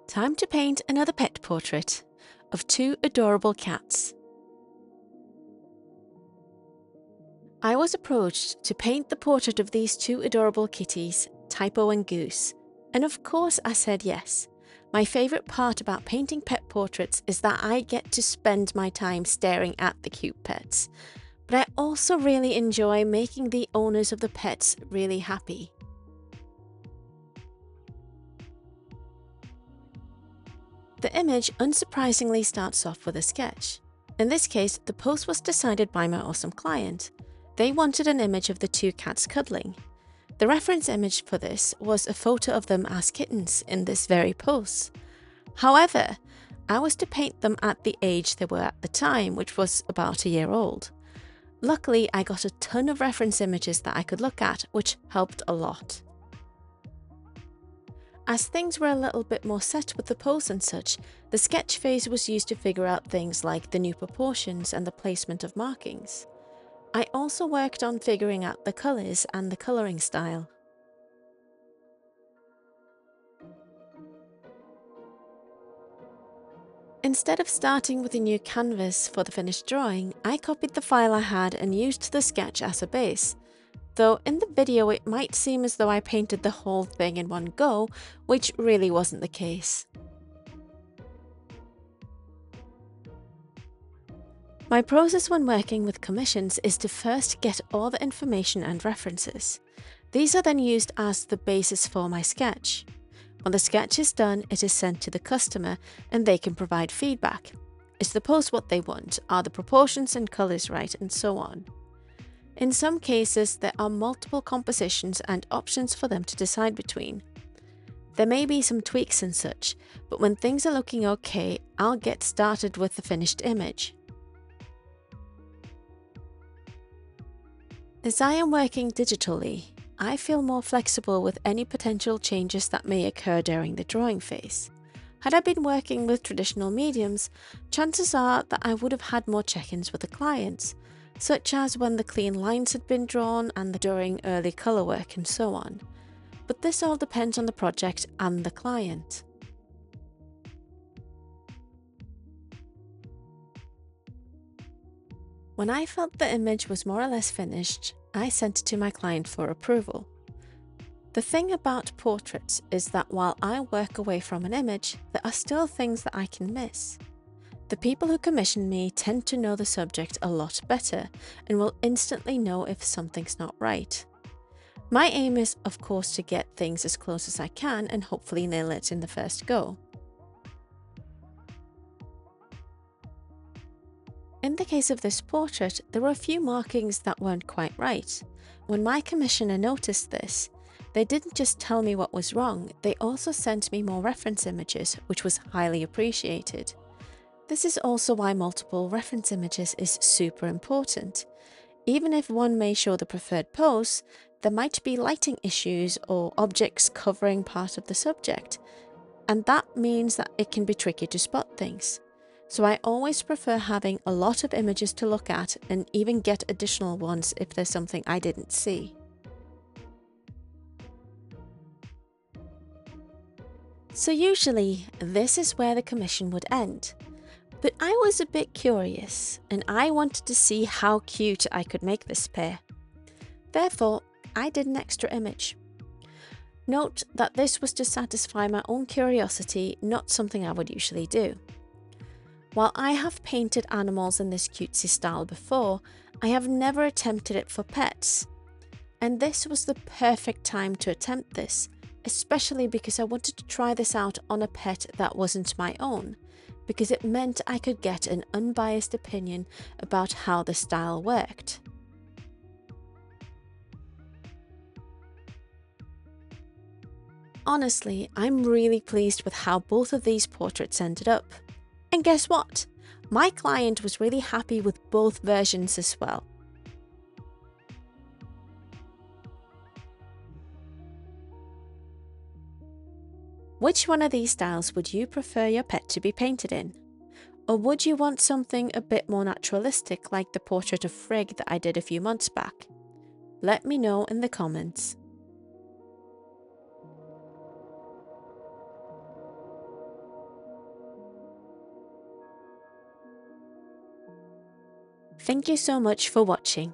Time to paint another pet portrait of two adorable cats. I was approached to paint the portrait of these two adorable kitties, Typo and Goose, and of course I said yes. My favourite part about painting pet portraits is that I get to spend my time staring at the cute pets, but I also really enjoy making the owners of the pets really happy. The image unsurprisingly starts off with a sketch. In this case, the pose was decided by my awesome client. They wanted an image of the two cats cuddling. The reference image for this was a photo of them as kittens in this very pose. However, I was to paint them at the age they were at the time, which was about a year old. Luckily, I got a ton of reference images that I could look at, which helped a lot. As things were a little bit more set with the pose and such, the sketch phase was used to figure out things like the new proportions and the placement of markings. I also worked on figuring out the colours and the colouring style. Instead of starting with a new canvas for the finished drawing, I copied the file I had and used the sketch as a base. Though in the video it might seem as though I painted the whole thing in one go, which really wasn't the case. My process when working with commissions is to first get all the information and references. These are then used as the basis for my sketch. When the sketch is done, it is sent to the customer and they can provide feedback. Is the pose what they want? Are the proportions and colours right? And so on. In some cases, there are multiple compositions and options for them to decide between. There may be some tweaks and such, but when things are looking okay, I'll get started with the finished image. As I am working digitally, I feel more flexible with any potential changes that may occur during the drawing phase. Had I been working with traditional mediums, chances are that I would have had more check-ins with the clients, such as when the clean lines had been drawn and during early colour work and so on. But this all depends on the project and the client. When I felt the image was more or less finished, I sent it to my client for approval. The thing about portraits is that while I work away from an image, there are still things that I can miss. The people who commission me tend to know the subject a lot better and will instantly know if something's not right. My aim is, of course, to get things as close as I can and hopefully nail it in the first go. In the case of this portrait, there were a few markings that weren't quite right. When my commissioner noticed this, they didn't just tell me what was wrong, they also sent me more reference images, which was highly appreciated. This is also why multiple reference images is super important. Even if one may show the preferred pose, there might be lighting issues or objects covering part of the subject, and that means that it can be tricky to spot things. So I always prefer having a lot of images to look at and even get additional ones if there's something I didn't see. So usually, this is where the commission would end. But I was a bit curious, and I wanted to see how cute I could make this pair. Therefore, I did an extra image. Note that this was to satisfy my own curiosity, not something I would usually do. While I have painted animals in this cutesy style before, I have never attempted it for pets. And this was the perfect time to attempt this, especially because I wanted to try this out on a pet that wasn't my own, because it meant I could get an unbiased opinion about how the style worked. Honestly, I'm really pleased with how both of these portraits ended up. And guess what? My client was really happy with both versions as well. Which one of these styles would you prefer your pet to be painted in? Or would you want something a bit more naturalistic like the portrait of Frigg that I did a few months back? Let me know in the comments. Thank you so much for watching.